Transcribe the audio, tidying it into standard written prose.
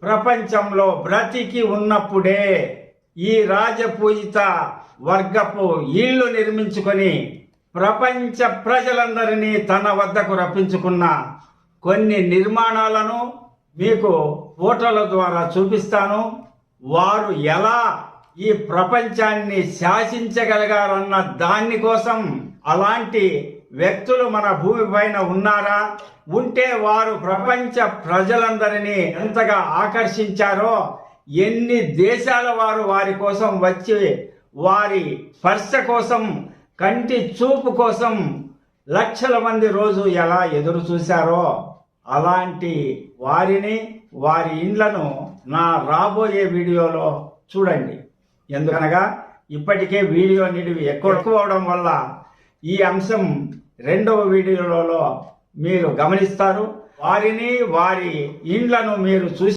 ప్రపంచంలో బ్రతికి ఉన్నప్పుడే ఈ రాజపూజిత వర్గపు ఇళ్ళు నిర్మించుకొని ప్రపంచ ప్రజలందరినీ తన వద్దకు రప్పించుకున్న కొన్ని నిర్మాణాలను మీకు ఫోటోల ద్వారా చూపిస్తాను. వారు ఎలా ఈ ప్రపంచాన్ని శాసించగలిగారన్న దాని కోసం అలాంటి వ్యక్తులు మన భూమి పైన ఉన్నారా, ఉంటే వారు ప్రపంచ ప్రజలందరినీ ఎంతగా ఆకర్షించారో, ఎన్ని దేశాల వారు వారి కోసం వచ్చి వారి స్పర్శ కోసం, కంటి చూపు కోసం లక్షల మంది రోజు ఎలా ఎదురు చూశారో అలాంటి వారిని, వారి ఇండ్లను నా రాబోయే వీడియోలో చూడండి. ఎందుకనగా ఇప్పటికే వీడియో నిడివి ఎక్కువ అవడం వల్ల ఈ అంశం రెండవ వీడియోలో మీరు గమనిస్తారు. వారిని, వారి ఇండ్లను మీరు చూసి